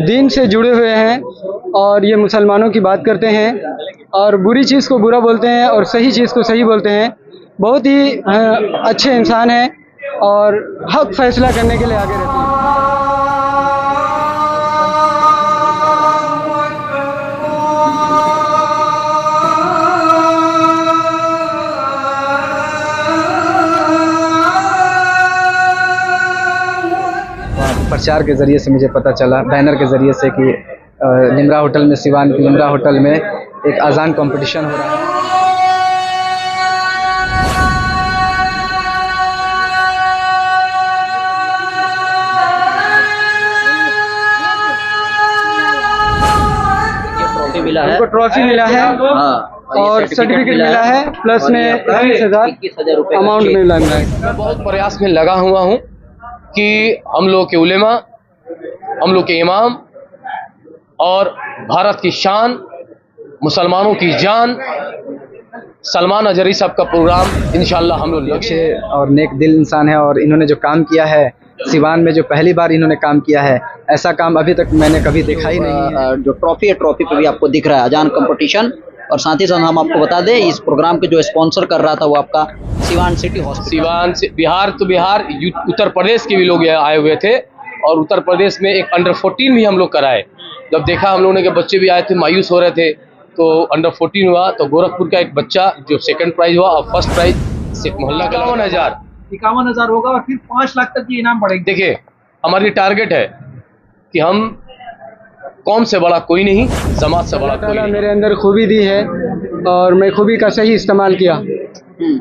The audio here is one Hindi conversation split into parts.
दीन से जुड़े हुए हैं और ये मुसलमानों की बात करते हैं और बुरी चीज़ को बुरा बोलते हैं और सही चीज़ को सही बोलते हैं। बहुत ही अच्छे इंसान हैं और हक फैसला करने के लिए आगे रहते हैं। प्रचार के ज़रिए से मुझे पता चला, बैनर के ज़रिए से, कि लिम्रा होटल में, सिवान के लिम्रा होटल में एक अजान कंपटीशन हो रहा है। उनको ट्रॉफी मिला है और सर्टिफिकेट मिला है, प्लस में 21,000 रुपये अमाउंट मिला है। मैं बहुत प्रयास में लगा हुआ हूँ कि हम लोग के उलेमा, हम लोग के इमाम और भारत की शान, मुसलमानों की जान, सलमान अजहरी साहब का प्रोग्राम इंशाल्लाह हम लोग अच्छे और नेक दिल इंसान है और इन्होंने जो काम किया है सिवान में, जो पहली बार इन्होंने काम किया है, ऐसा काम अभी तक मैंने कभी देखा ही नहीं है। जो ट्रॉफी है, ट्रॉफी पे भी आपको दिख रहा है अजान कंपटीशन। और साथ ही साथ हम आपको बता दें, इस प्रोग्राम के जो स्पॉन्सर कर रहा था वो आपका सिवान सिटी हॉस्पिटल। सिवान से बिहार, तो बिहार, उत्तर प्रदेश के भी लोग आए हुए थे और उत्तर प्रदेश में एक अंडर 14 भी हम लोग कराए। जब देखा हम लोगों ने कि बच्चे भी आए थे, मायूस हो रहे थे, तो अंडर 14 हुआ। तो गोरखपुर का एक बच्चा जो सेकंड प्राइज हुआ और फर्स्ट प्राइज मोहल्ला का 51,000 होगा और फिर 5 लाख तक की इनाम बढ़ेगी। देखिए, हमारी टारगेट है कि हम कौम से बड़ा कोई नहीं, समाज से बड़ा कोई नहीं। मेरे अंदर खूबी दी है और मैं खूबी का सही इस्तेमाल किया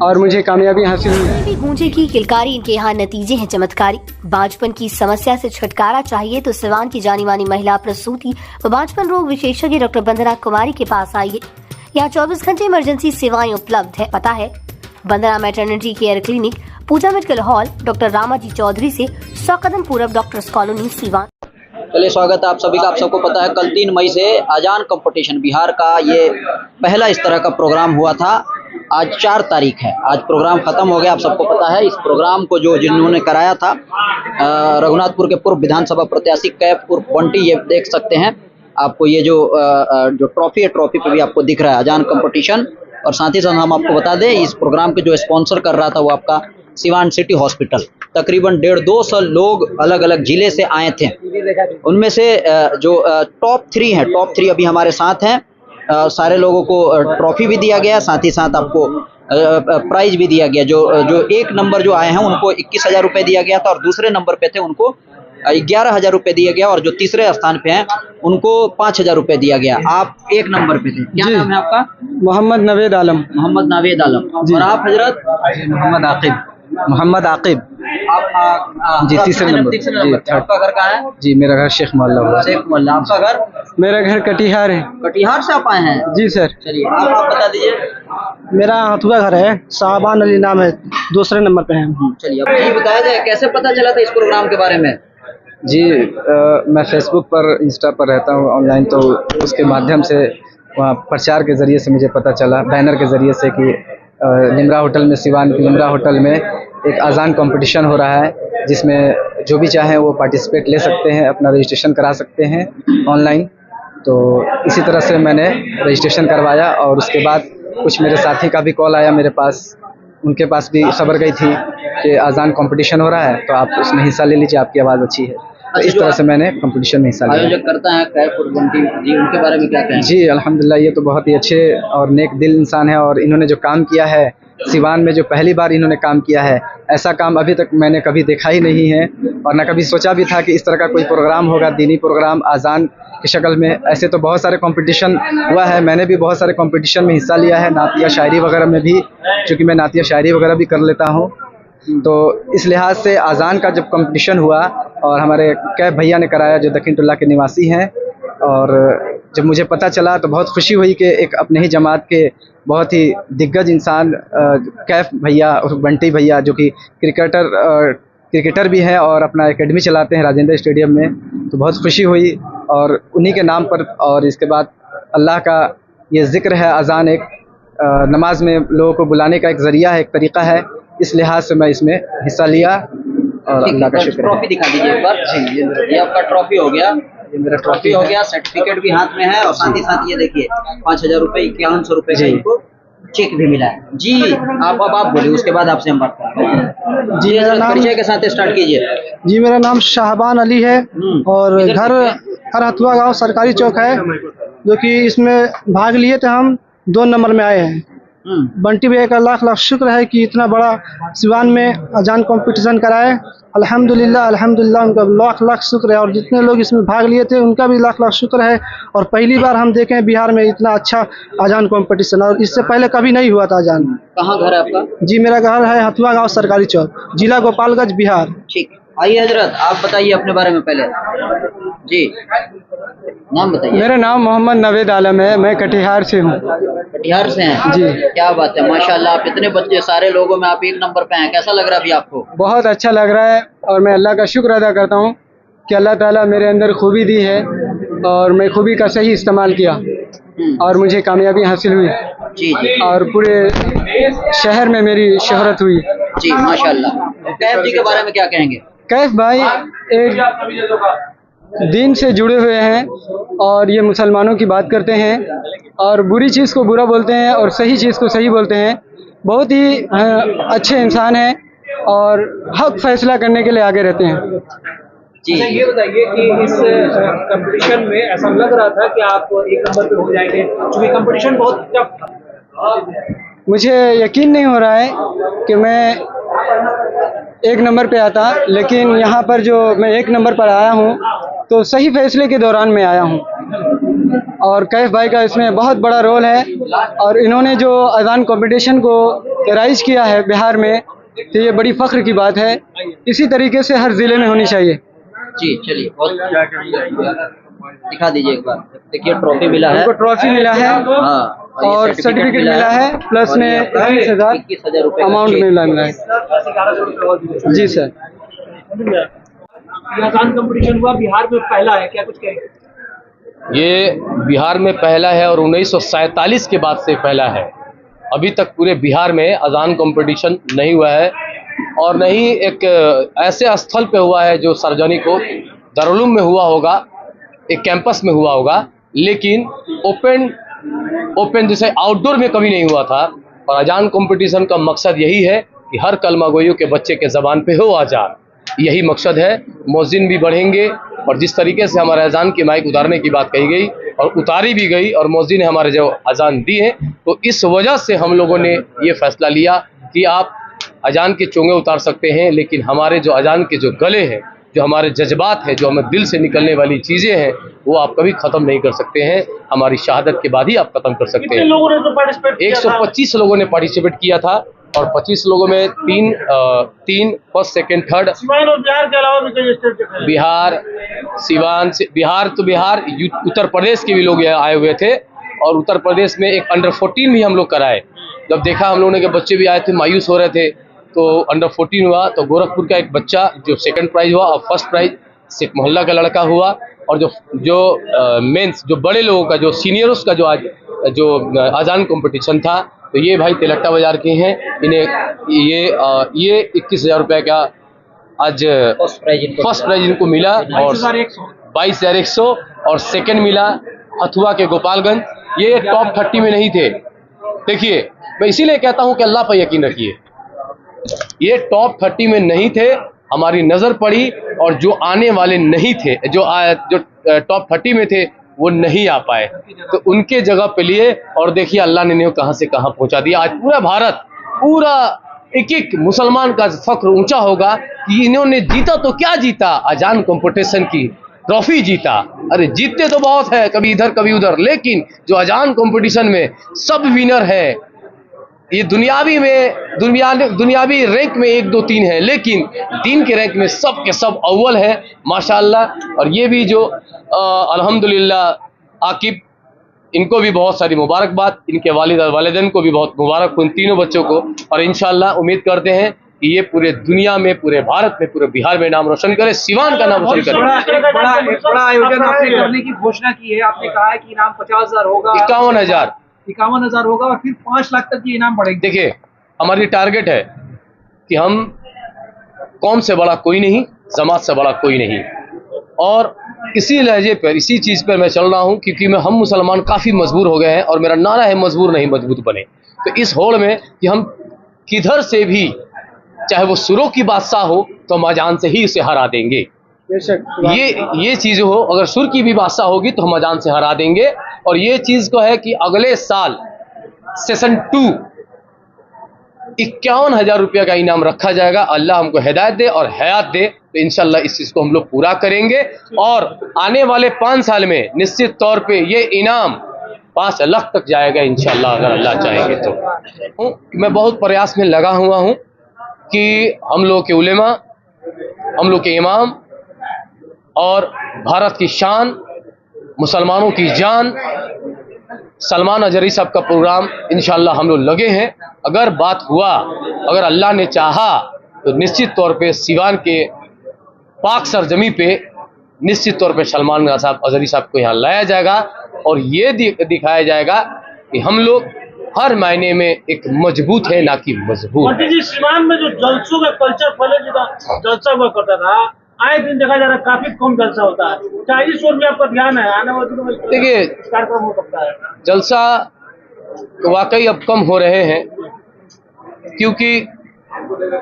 और मुझे कामयाबी हासिल हुई। गूंजे की किलकारी, इनके यहाँ नतीजे हैं चमत्कारी। बांझपन की समस्या से छुटकारा चाहिए तो सिवान की जानी मानी महिला प्रसूति व बांझपन रोग विशेषज्ञ डॉक्टर वंदना कुमारी के पास आइए। यहाँ 24 घंटे इमरजेंसी सेवाएं उपलब्ध है। पता है Vandana maternity care clinic, Puja medical hall, doctor Ramaji Chaudhary से 100 कदम पूरब डॉक्टर्स कॉलोनी, सिवान। चलिए, स्वागत है आप सभी का। आप सबको पता है कल 3 मई से अजान कंपटीशन बिहार का ये पहला इस तरह का प्रोग्राम हुआ था। आज 4 तारीख है, आज प्रोग्राम खत्म हो गया। आप सबको पता है इस प्रोग्राम को जिन्होंने कराया था, रघुनाथपुर के पूर्व विधानसभा प्रत्याशी कैफ उर्फ बंटी, ये देख सकते हैं आपको। ये जो ट्रॉफी है, ट्रॉफी पे भी आपको दिख रहा है अजान कंपटीशन। और साथ ही साथ हम आपको बता दें, इस प्रोग्राम के जो स्पॉन्सर कर रहा था वो आपका सिवान सिटी हॉस्पिटल। तकरीबन 150 लोग अलग अलग जिले से आए थे। उनमें से जो टॉप 3 हैं, टॉप 3 अभी हमारे साथ हैं। सारे लोगों को ट्रॉफी भी दिया गया, साथ ही साथ आपको प्राइज भी दिया गया। जो 1 नंबर जो आए हैं उनको 21,000 रुपये दिया गया था और दूसरे नंबर पे थे उनको 11,000 रुपये दिया गया और जो तीसरे स्थान पे हैं उनको 5,000 रुपये दिया गया। आप 1 नंबर पे थे। क्या नाम है आपका? मोहम्मद नावेद आलम। मोहम्मद नावेद आलम। और आप हजरत? मोहम्मद आकिब। आप जी, तीसरे नंबर। आपका घर कहाँ है? जी, मेरा घर शेख मोहल्ला। शेख मोहल्ला। आपका घर? मेरा घर कटिहार है। कटिहार से आप आए हैं? जी सर। चलिए, आप बता दीजिए। मेरा हथुआ घर है, साहबान अली नाम है, दूसरे नंबर पे है। चलिए, अब ये बताया जाए कैसे पता चला था इस प्रोग्राम के बारे में? जी, मैं फेसबुक पर, इंस्टा पर रहता हूँ ऑनलाइन, तो उसके माध्यम से वहाँ प्रचार के ज़रिए से मुझे पता चला, बैनर के ज़रिए से, कि लिम्रा होटल में, सिवान के लिम्रा होटल में एक अजान कंपटीशन हो रहा है, जिसमें जो भी चाहें वो पार्टिसिपेट ले सकते हैं, अपना रजिस्ट्रेशन करा सकते हैं ऑनलाइन। तो इसी तरह से मैंने रजिस्ट्रेशन करवाया और उसके बाद कुछ मेरे साथी का भी कॉल आया मेरे पास, उनके पास भी खबर गई थी कि अजान कंपटीशन हो रहा है, तो आप उसमें हिस्सा ले लीजिए, आपकी आवाज़ अच्छी है। तो इस तरह से मैंने कंपटीशन में हिस्सा लिया। आयोजक करता है कैफ उर्फ बंटी जी, उनके बारे में क्या कहें? जी, अल्हम्दुलिल्लाह, ये तो बहुत ही अच्छे और नेक दिल इंसान है और इन्होंने जो काम किया है सिवान में, जो पहली बार इन्होंने काम किया है, ऐसा काम अभी तक मैंने कभी देखा ही नहीं है और ना कभी सोचा भी था कि इस तरह का कोई प्रोग्राम होगा, दीनी प्रोग्राम अजान की शक्ल में। ऐसे तो बहुत सारे कंपटीशन हुआ है, मैंने भी बहुत सारे कंपटीशन में हिस्सा लिया है, नातिया शायरी वगैरह में भी, क्योंकि मैं नातिया शायरी वगैरह भी कर लेता हूँ। तो इस लिहाज से अजान का जब कंपटीशन हुआ और हमारे कैफ भैया ने कराया, जो दक्षिण टोला के निवासी हैं, और जब मुझे पता चला तो बहुत खुशी हुई कि एक अपने ही जमात के बहुत ही दिग्गज इंसान कैफ भैया और बंटी भैया, जो कि क्रिकेटर भी हैं और अपना एकेडमी चलाते हैं राजेंद्र स्टेडियम में, तो बहुत खुशी हुई। और उन्हीं के नाम पर, और इसके बाद अल्लाह का ये ज़िक्र है, अजान एक नमाज में लोगों को बुलाने का एक ज़रिया है, एक तरीक़ा है, इस लिहाज से मैं इसमें हिस्सा लिया और अल्लाह का शुक्र है। ट्रॉफी दिखा दीजिए एक बार। जी, ये आपका ट्रॉफी हो गया, ये मेरा ट्रॉफी हो गया, सर्टिफिकेट भी हाथ में है और साथ ही साथ ये देखिए 5,000 रुपए 5100 रुपए का जी। इनको चेक भी मिला है जी। आप बोलिए, उसके बाद आपसे हम बात करेंगे। जी, मेरा नाम परिचय के साथ स्टार्ट कीजिए। जी मेरा नाम शाहबान अली है और इधर घर हरहतुआ गांव सरकारी चौक है, जो कि इसमें भाग लिए थे। हम 2 नंबर में आए हैं। बंटी भैया का लाख लाख शुक्र है कि इतना बड़ा सिवान में अजान कंपटीशन कराए। अल्हम्दुलिल्लाह अल्हम्दुलिल्लाह, उनका लाख लाख शुक्र है। और जितने लोग इसमें भाग लिए थे उनका भी लाख लाख शुक्र है। और पहली बार हम देखे हैं बिहार में इतना अच्छा अजान कंपटीशन, और इससे पहले कभी नहीं हुआ था अजान। कहाँ घर है आपका? जी, मेरा घर है हथुआ गांव सरकारी चौक, जिला गोपालगंज, बिहार। ठीक, आइए हजरत, आप बताइए अपने बारे में पहले जी, नाम बताइए। मेरा नाम मोहम्मद नवेद आलम है, मैं कटिहार से हूँ। कटिहार से हैं जी। क्या बात है, माशाल्लाह, आप इतने बच्चे सारे लोगों में आप 1 नंबर पे हैं। कैसा लग रहा है अभी आपको? बहुत अच्छा लग रहा है और मैं अल्लाह का शुक्र अदा करता हूँ कि अल्लाह ताला मेरे अंदर खूबी दी है और मैं खूबी का सही इस्तेमाल किया और मुझे कामयाबी हासिल हुई जी जी और पूरे शहर में मेरी शोहरत हुई। जी, माशाल्लाह। कैफ जी के बारे में क्या कहेंगे? कैफ भाई एक दीन से जुड़े हुए हैं और ये मुसलमानों की बात करते हैं और बुरी चीज़ को बुरा बोलते हैं और सही चीज़ को सही बोलते हैं। बहुत ही अच्छे इंसान हैं और हक फैसला करने के लिए आगे रहते हैं। जी, अच्छा, ये बताइए कि इस कंपटीशन में ऐसा लग रहा था कि आप 1 नंबर पे हो जाएंगे, क्योंकि कंपटीशन बहुत टफ था। मुझे यकीन नहीं हो रहा है कि मैं 1 नंबर पे आता, लेकिन यहाँ पर जो मैं 1 नंबर पर आया हूँ तो सही फैसले के दौरान मैं आया हूँ और कैफ भाई का इसमें बहुत बड़ा रोल है। और इन्होंने जो अजान कंपटीशन को राइज किया है बिहार में, तो ये बड़ी फ़ख्र की बात है। इसी तरीके से हर ज़िले में होनी चाहिए। जी, चलिए, दिखा दीजिए एक बार। देखिए, ट्रॉफी मिला है, उनको ट्रॉफी मिला है हाँ, और सर्टिफिकेट मिला है, प्लस में 21,000 रुपए अमाउंट मिला है। 1100 रुपए। जी सर। ये अजान कंपटीशन हुआ बिहार में पहला है, क्या कुछ कहेंगे? ये बिहार में पहला है और 1947 के बाद से पहला है। अभी तक पूरे बिहार में अजान कंपटीशन नहीं हुआ है और न ही एक ऐसे स्थल पे हुआ है जो सार्वजनिक हो। दारुल उलूम में हुआ होगा, एक कैंपस में हुआ होगा, लेकिन ओपन जैसे आउटडोर में कभी नहीं हुआ था। और अजान कंपटीशन का मकसद यही है कि हर कलमा गोइयों के बच्चे के ज़बान पे हो अजान, यही मकसद है। मौज़िन भी बढ़ेंगे और जिस तरीके से हमारे अजान की माइक उतारने की बात कही गई और उतारी भी गई और मौज़िन ने हमारे जो अजान दी है, तो इस वजह से हम लोगों ने ये फैसला लिया कि आप अजान के चोंगे उतार सकते हैं, लेकिन हमारे जो अजान के जो गले हैं, जो हमारे जज्बात हैं, जो हमें दिल से निकलने वाली चीज़ें हैं, वो आप कभी ख़त्म नहीं कर सकते हैं। हमारी शहादत के बाद ही आप ख़त्म कर सकते हैं। लोगों ने तो पार्टिसिपेट किया था? 125 लोगों ने पार्टिसिपेट किया था और 25 लोगों में तीन फर्स्ट सेकंड थर्ड सिवान और बिहार के अलावा भी कई स्टेट के थे। बिहार, सिवान से बिहार उत्तर प्रदेश के भी लोग यहाँ आए हुए थे और उत्तर प्रदेश में एक अंडर 14 भी हम लोग कराए। जब देखा हम लोगों ने कि बच्चे भी आए थे, मायूस हो रहे थे, तो अंडर 14 हुआ। तो गोरखपुर का एक बच्चा जो सेकंड प्राइज हुआ और फर्स्ट प्राइज सिख मोहल्ला का लड़का हुआ। और जो मेंस जो बड़े लोगों का, जो सीनियर्स का जो अजान कंपटीशन था, तो ये भाई तिलट्टा बाजार के हैं। इन्हें ये 21,000 रुपये का आज फर्स्ट प्राइज इनको मिला और 22,100 और सेकंड मिला हथुआ के गोपालगंज। ये टॉप 30 में नहीं थे। देखिए, मैं इसीलिए कहता हूँ कि अल्लाह पर यकीन रखिए। ये टॉप 30 में नहीं थे, हमारी नज़र पड़ी और जो आने वाले नहीं थे, जो टॉप 30 में थे, वो नहीं आ पाए, तो उनके जगह पे लिए और देखिए अल्लाह ने इन्हें कहाँ से कहाँ पहुँचा दिया। आज पूरा भारत, पूरा एक मुसलमान का फख्र ऊंचा होगा कि इन्होंने जीता तो क्या जीता, अजान कंपटीशन की ट्रॉफी जीता। अरे जीतते तो बहुत है, कभी इधर कभी उधर, लेकिन जो अजान कंपटीशन में सब विनर है। ये दुनियावी रैंक में 1 2 3 है, लेकिन दीन के रैंक में सब के सब अव्वल है माशाल्लाह। और ये भी जो अल्हम्दुलिल्लाह आकिब, इनको भी बहुत सारी मुबारकबाद, इनके वालिदैन को भी बहुत मुबारक उन तीनों बच्चों को। और इंशाल्लाह उम्मीद करते हैं कि ये पूरे दुनिया में, पूरे भारत में, पूरे बिहार में नाम रोशन करे, सिवान का नाम रोशन करे। बड़ा आयोजन आपने करने की घोषणा की है, आपने कहा है कि इनाम 50,000 होगा, 51,000 होगा और फिर 5 लाख तक के इनाम बढ़ेंगे। देखिए, हमारी टारगेट है कि हम कौम से बड़ा कोई नहीं, जमात से बड़ा कोई नहीं। और इसी लहजे पर, इसी चीज़ पर मैं चल रहा हूँ, क्योंकि हम मुसलमान काफ़ी मजबूर हो गए हैं और मेरा नारा है मजबूर नहीं मजबूत बने। तो इस होड़ में कि हम किधर से भी, चाहे वो सुरों की बादशाह हो, तो हम अजान से ही उसे हरा देंगे। ये चीज़ हो, अगर सुर की भी बादशाह होगी तो हम अजान से हरा देंगे। और ये चीज़ को है कि अगले साल सेशन 2 51,000 रुपया का इनाम रखा जाएगा। अल्लाह हमको हिदायत दे और हयात दे तो इंशाल्लाह इस चीज़ को हम लोग पूरा करेंगे। और आने वाले 5 साल में निश्चित तौर पे ये इनाम 5 लाख तक जाएगा इंशाल्लाह, अगर अल्लाह चाहेंगे तो। मैं बहुत प्रयास में लगा हुआ हूँ कि हम लोग के उलेमा, हम लोग के इमाम और भारत की शान, मुसलमानों की जान, सलमान अजहरी साहब का प्रोग्राम इंशाल्लाह हम लोग लगे हैं। अगर बात हुआ, अगर अल्लाह ने चाहा तो निश्चित तौर पे सिवान के पाक सरजमी पे निश्चित तौर पे सलमान अजहरी साहब को यहाँ लाया जाएगा और ये दिखाया जाएगा कि हम लोग हर मायने में एक मजबूत है, ना कि मजबूत। सिवान में जो जलसों का कल्चर पहले जलसा हुआ करता था, आए दिन देखा जा रहा है काफी कम जलसा होता है। क्या इस ओर में आपका ध्यान है? आने वाले दिनों में देखिए, कार्यक्रम हो सकता है। जलसा वाकई अब कम हो रहे हैं, क्योंकि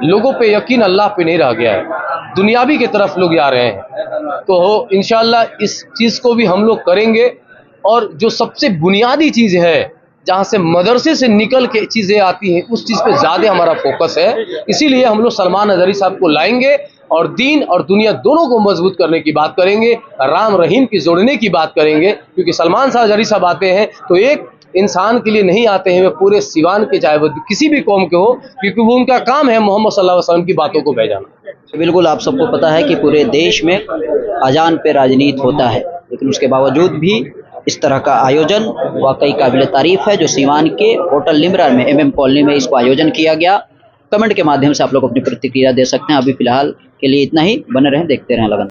लोगों पे यकीन अल्लाह पे नहीं रह गया है, दुनियावी की तरफ लोग जा रहे हैं। तो इंशाल्लाह इस चीज़ को भी हम लोग करेंगे। और जो सबसे बुनियादी चीज़ है, जहाँ से मदरसे से निकल के चीज़ें आती हैं, उस चीज़ पे ज़्यादा हमारा फोकस है। इसीलिए हम लोग सलमान अजहरी साहब को लाएंगे और दीन और दुनिया दोनों को मजबूत करने की बात करेंगे, राम रहीम की जोड़ने की बात करेंगे। क्योंकि सलमान अजहरी साहब आते हैं तो एक इंसान के लिए नहीं आते हैं, वे पूरे सिवान के, चाहे वो किसी भी कौम के हो, क्योंकि वो उनका काम है मोहम्मद सल्लल्लाहु अलैहि वसल्लम की बातों को भेजाना। बिल्कुल, आप सबको पता है कि पूरे देश में अजान पे राजनीति होता है, लेकिन उसके बावजूद भी इस तरह का आयोजन वाकई काबिल तारीफ है, जो सिवान के होटल लिमरा में MM कॉलोनी में इसको आयोजन किया गया। कमेंट के माध्यम से आप लोग अपनी प्रतिक्रिया दे सकते हैं। अभी फिलहाल के लिए इतना ही। बने रहें, देखते रहें लगन।